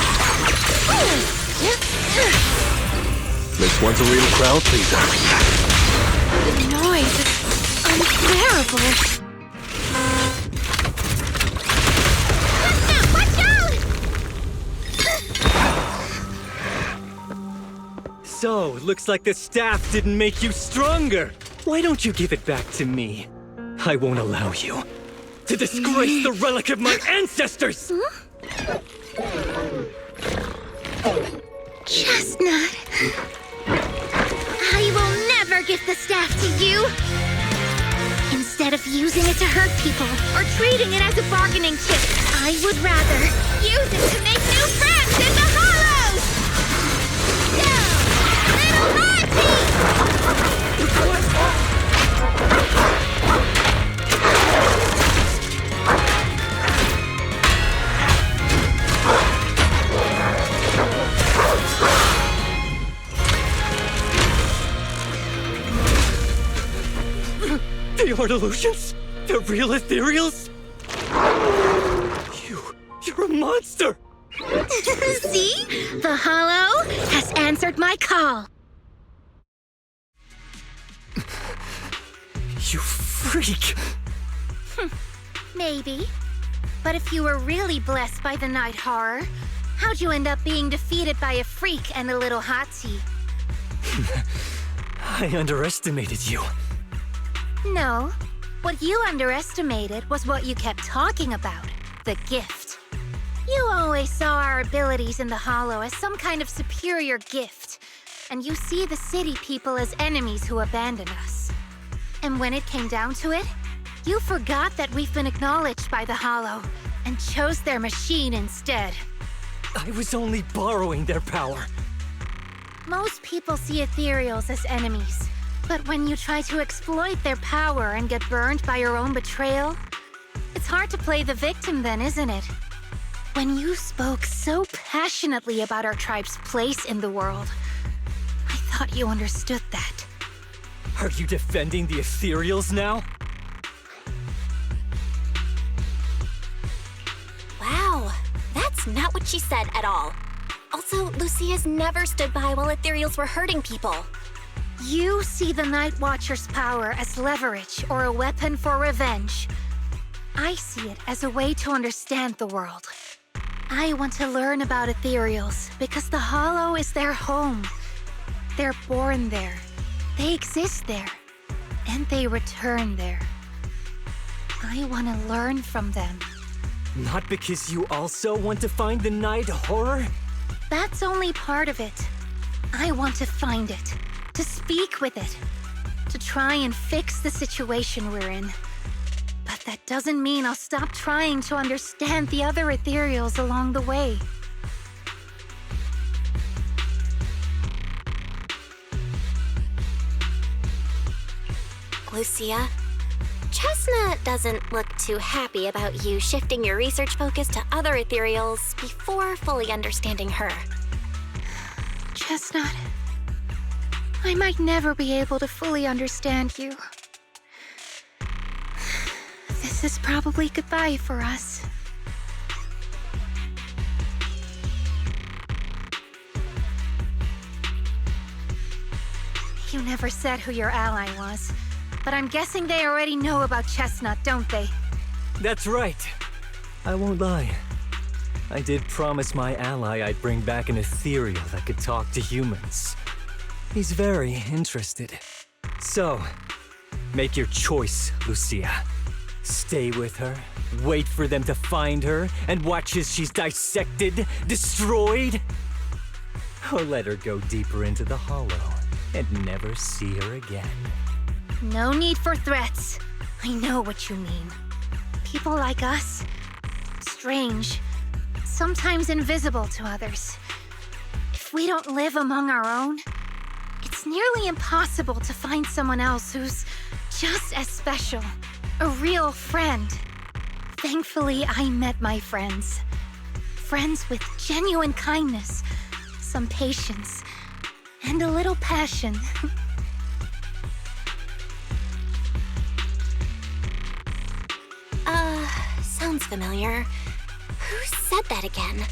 This one's a real crowd pleaser. The noise is unbearable. Watch out! So, looks like the staff didn't make you stronger. Why don't you give it back to me? I won't allow you to disgrace the relic of my ancestors! Chestnut. I will never give the staff to you. Instead of using it to hurt people or treating it as a bargaining chip, I would rather use it to make new friends in the hollows! Go, little The art illusions? The real Ethereals? You're a monster! See? The hollow has answered my call. You freak! Maybe. But if you were really blessed by the night horror, how'd you end up being defeated by a freak and a little hot tea? I underestimated you. No. What you underestimated was what you kept talking about. The gift. You always saw our abilities in the Hollow as some kind of superior gift. And you see the city people as enemies who abandon us. And when it came down to it, you forgot that we've been acknowledged by the Hollow and chose their machine instead. I was only borrowing their power. Most people see Ethereals as enemies. But when you try to exploit their power and get burned by your own betrayal, it's hard to play the victim then, isn't it? When you spoke so passionately about our tribe's place in the world, I thought you understood that. Are you defending the Ethereals now? Wow, that's not what she said at all. Also, Lucia's never stood by while Ethereals were hurting people. You see the Night Watcher's power as leverage or a weapon for revenge. I see it as a way to understand the world. I want to learn about Ethereals because the Hollow is their home. They're born there. They exist there. And they return there. I want to learn from them. Not because you also want to find the Night Horror? That's only part of it. I want to find it. To speak with it. To try and fix the situation we're in. But that doesn't mean I'll stop trying to understand the other Ethereals along the way. Lucia, Chestnut doesn't look too happy about you shifting your research focus to other ethereals before fully understanding her. Chestnut, I might never be able to fully understand you. This is probably goodbye for us. You never said who your ally was, but I'm guessing they already know about Chestnut, don't they? That's right. I won't lie. I did promise my ally I'd bring back an ethereal that could talk to humans. He's very interested. So, make your choice, Lucia. Stay with her, wait for them to find her, and watch as she's dissected, destroyed? Or let her go deeper into the hollow and never see her again. No need for threats. I know what you mean. People like us, strange, sometimes invisible to others. If we don't live among our own, it's nearly impossible to find someone else who's just as special, a real friend. Thankfully, I met my friends. Friends with genuine kindness, some patience, and a little passion. Sounds familiar. Who said that again?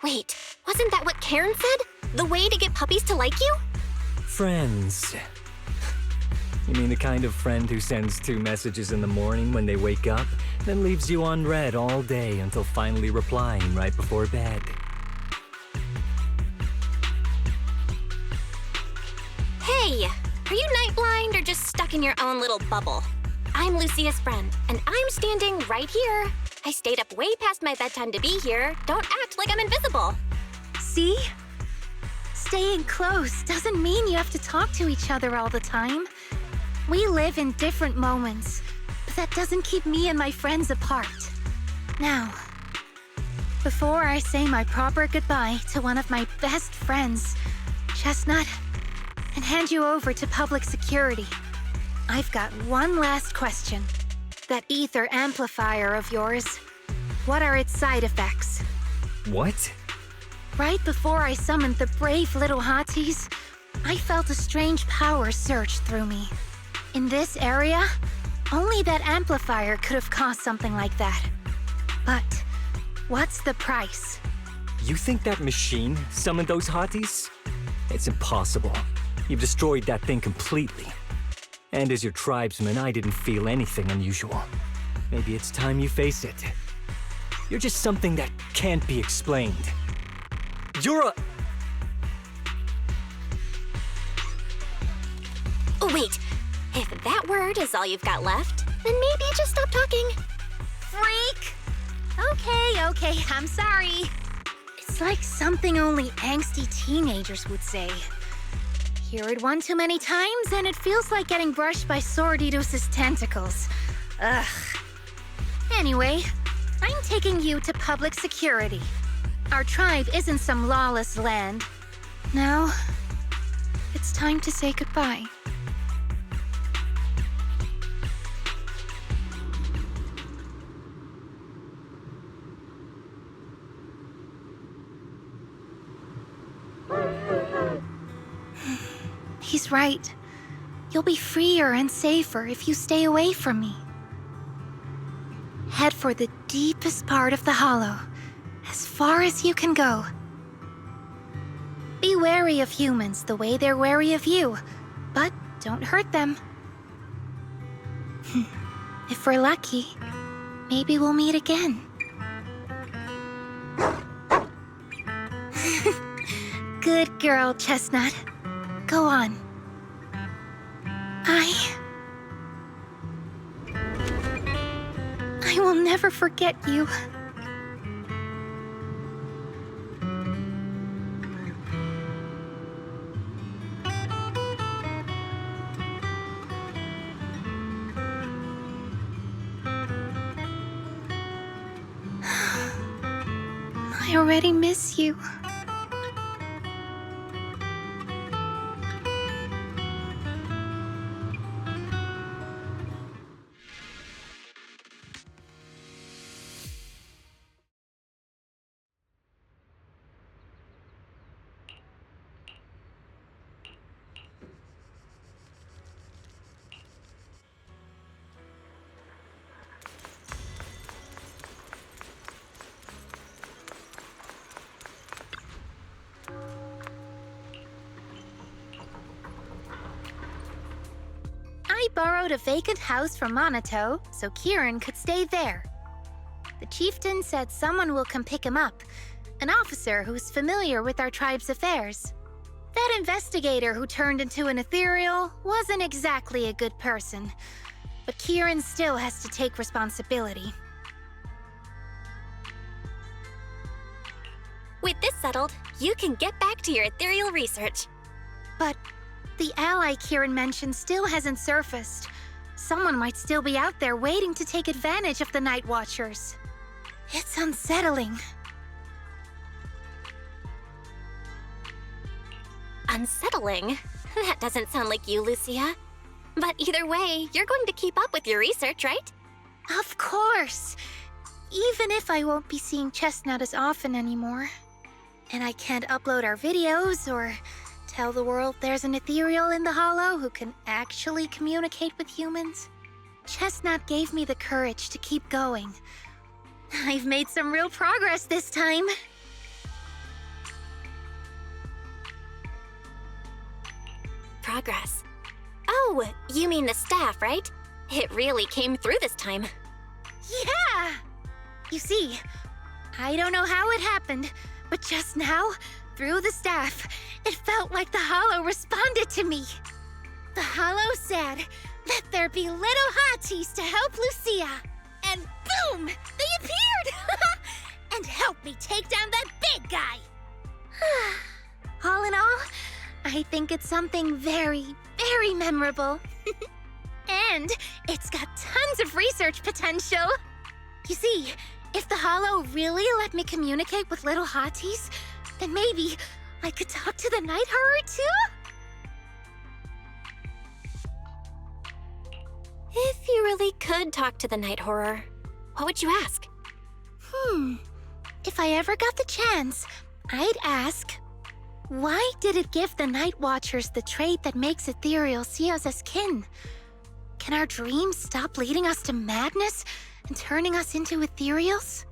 Wait, wasn't that what Karen said? The way to get puppies to like you? Friends. You mean the kind of friend who sends 2 messages in the morning when they wake up, then leaves you unread all day until finally replying right before bed? Hey, are you night blind or just stuck in your own little bubble? I'm Lucia's friend, and I'm standing right here. I stayed up way past my bedtime to be here. Don't act like I'm invisible. See? Staying close doesn't mean you have to talk to each other all the time. We live in different moments, but that doesn't keep me and my friends apart. Now, before I say my proper goodbye to one of my best friends, Chestnut, and hand you over to public security, I've got one last question. That ether amplifier of yours, what are its side effects? What? Right before I summoned the brave little hotties, I felt a strange power surge through me. In this area, only that amplifier could have caused something like that. But what's the price? You think that machine summoned those hotties? It's impossible. You've destroyed that thing completely. And as your tribesman, I didn't feel anything unusual. Maybe it's time you face it. You're just something that can't be explained. You're a... Oh, wait. If that word is all you've got left, then maybe just stop talking. Freak! Okay, I'm sorry. It's like something only angsty teenagers would say. Hear it one too many times, and it feels like getting brushed by Swordidus's tentacles. Ugh. Anyway, I'm taking you to public security. Our tribe isn't some lawless land. Now, it's time to say goodbye. He's right. You'll be freer and safer if you stay away from me. Head for the deepest part of the hollow, as far as you can go. Be wary of humans the way they're wary of you, but don't hurt them. If we're lucky, maybe we'll meet again. Good girl, Chestnut. Go on. I will never forget you. I already miss you. borrowed a vacant house from Monato so Kieran could stay there. The chieftain said someone will come pick him up, an officer who's familiar with our tribe's affairs. That investigator who turned into an Ethereal wasn't exactly a good person, but Kieran still has to take responsibility. With this settled, you can get back to your ethereal research. But the ally Kieran mentioned still hasn't surfaced. Someone might still be out there waiting to take advantage of the Night Watchers. It's unsettling. Unsettling? That doesn't sound like you, Lucia. But either way, you're going to keep up with your research, right? Of course! Even if I won't be seeing Chestnut as often anymore. And I can't upload our videos or tell the world there's an Ethereal in the Hollow who can actually communicate with humans. Chestnut gave me the courage to keep going. I've made some real progress this time. Progress. Oh, you mean the staff, right? It really came through this time. Yeah! You see, I don't know how it happened, but just now, through the staff, it felt like the Hollow responded to me. The Hollow said, "Let there be little hotties to help Lucia." And boom! They appeared! And helped me take down that big guy! All in all, I think it's something very, very memorable. And it's got tons of research potential. You see, if the Hollow really let me communicate with little hotties, then maybe I could talk to the Night Horror too? If you really could talk to the Night Horror, what would you ask? If I ever got the chance, I'd ask, why did it give the Night Watchers the trait that makes Ethereal see us as kin? Can our dreams stop leading us to madness and turning us into Ethereals?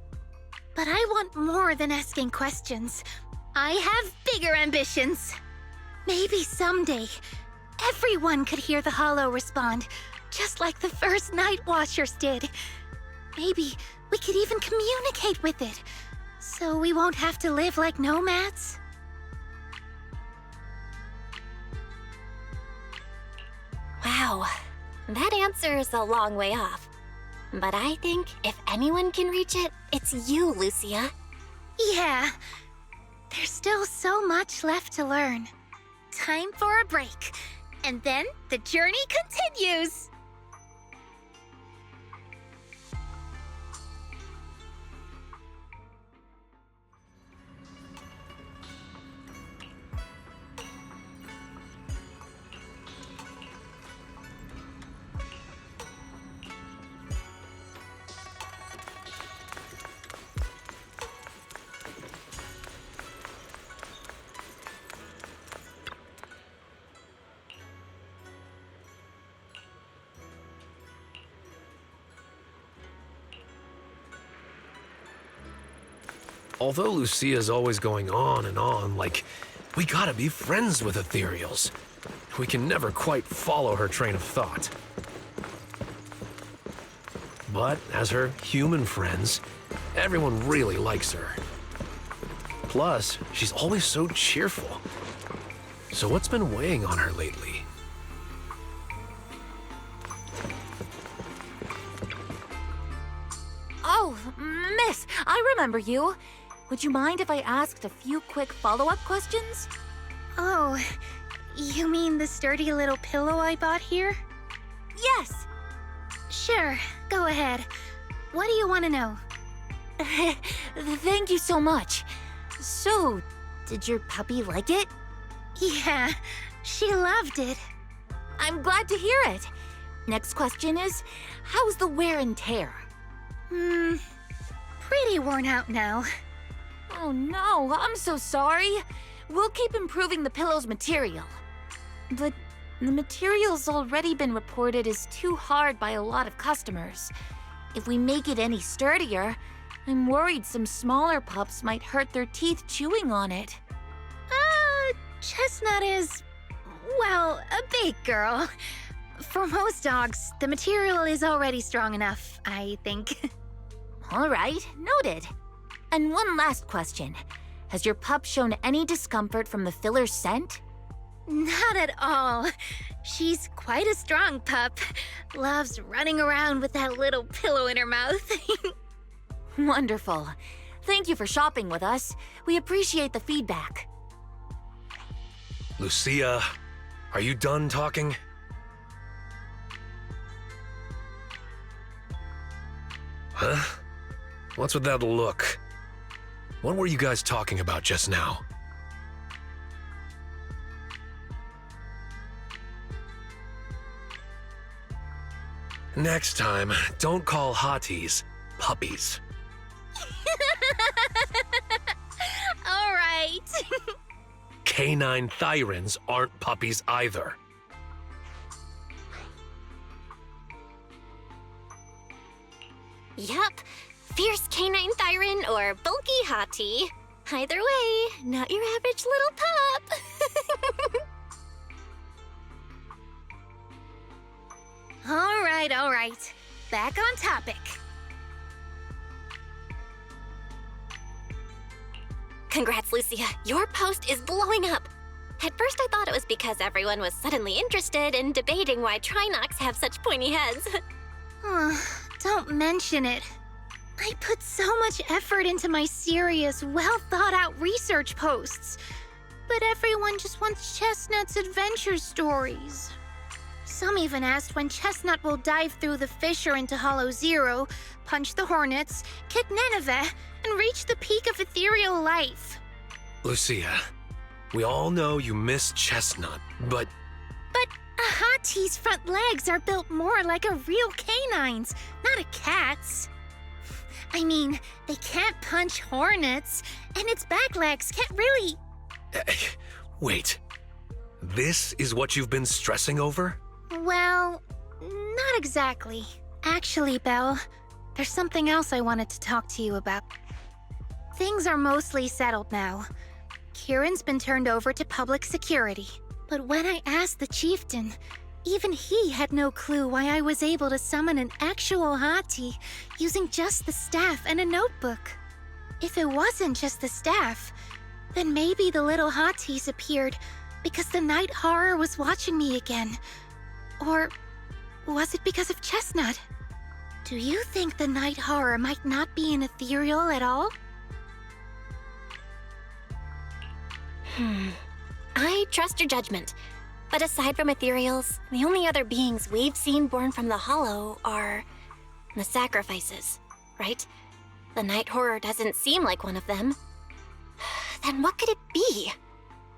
But I want more than asking questions. I have bigger ambitions. Maybe someday, everyone could hear the Hollow respond, just like the first Night Watchers did. Maybe we could even communicate with it, so we won't have to live like nomads. Wow, that answer is a long way off. But I think if anyone can reach it, it's you, Lucia. Yeah, there's still so much left to learn. Time for a break, and then the journey continues. Although Lucia's always going on and on, like, we gotta be friends with Ethereals. We can never quite follow her train of thought. But as her human friends, everyone really likes her. Plus, she's always so cheerful. So what's been weighing on her lately? Oh, miss, I remember you. Would you mind if I asked a few quick follow-up questions? Oh, you mean the sturdy little pillow I bought here? Yes. Sure, go ahead. What do you want to know? Thank you so much. So, did your puppy like it? Yeah, she loved it. I'm glad to hear it. Next question is, how's the wear and tear? Pretty worn out now. Oh no, I'm so sorry. We'll keep improving the pillow's material. But the material's already been reported as too hard by a lot of customers. If we make it any sturdier, I'm worried some smaller pups might hurt their teeth chewing on it. Chestnut is, well, a big girl. For most dogs, the material is already strong enough, I think. All right, noted. And one last question. Has your pup shown any discomfort from the filler's scent? Not at all. She's quite a strong pup. Loves running around with that little pillow in her mouth. Wonderful. Thank you for shopping with us. We appreciate the feedback. Lucia, are you done talking? Huh? What's with that look? What were you guys talking about just now? Next time, don't call hotties puppies. All right. Canine thyrans aren't puppies either. Yup. Fierce canine thyran or bulky hottie. Either way, not your average little pup. All right. Back on topic. Congrats, Lucia. Your post is blowing up. At first, I thought it was because everyone was suddenly interested in debating why Trinocs have such pointy heads. Don't mention it. I put so much effort into my serious, well-thought-out research posts. But everyone just wants Chestnut's adventure stories. Some even asked when Chestnut will dive through the fissure into Hollow Zero, punch the Hornets, kick Nineveh, and reach the peak of ethereal life. Lucia, we all know you miss Chestnut, but... But a hottie's front legs are built more like a real canine's, not a cat's. I mean, they can't punch hornets, and its back legs can't really... Wait. This is what you've been stressing over? Well, not exactly. Actually, Belle, there's something else I wanted to talk to you about. Things are mostly settled now. Kieran's been turned over to public security. But when I asked the chieftain, even he had no clue why I was able to summon an actual hottie using just the staff and a notebook. If it wasn't just the staff, then maybe the little hotties appeared because the night horror was watching me again. Or was it because of Chestnut? Do you think the night horror might not be an ethereal at all? I trust your judgment. But aside from ethereals, the only other beings we've seen born from the Hollow are the sacrifices, right? The night horror doesn't seem like one of them. Then what could it be?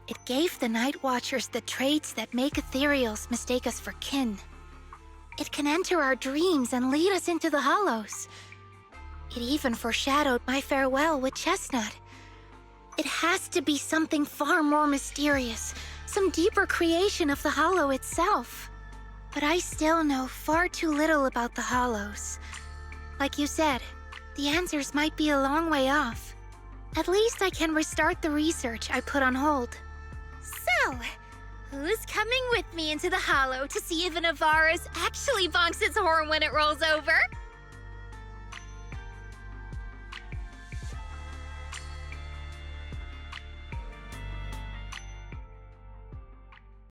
It gave the Night Watchers the traits that make ethereals mistake us for kin. It can enter our dreams and lead us into the Hollows. It even foreshadowed my farewell with Chestnut. It has to be something far more mysterious, some deeper creation of the Hollow itself. But I still know far too little about the Hollows. Like you said, the answers might be a long way off. At least I can restart the research I put on hold. So, who's coming with me into the Hollow to see if an Avaris actually bonks its horn when it rolls over?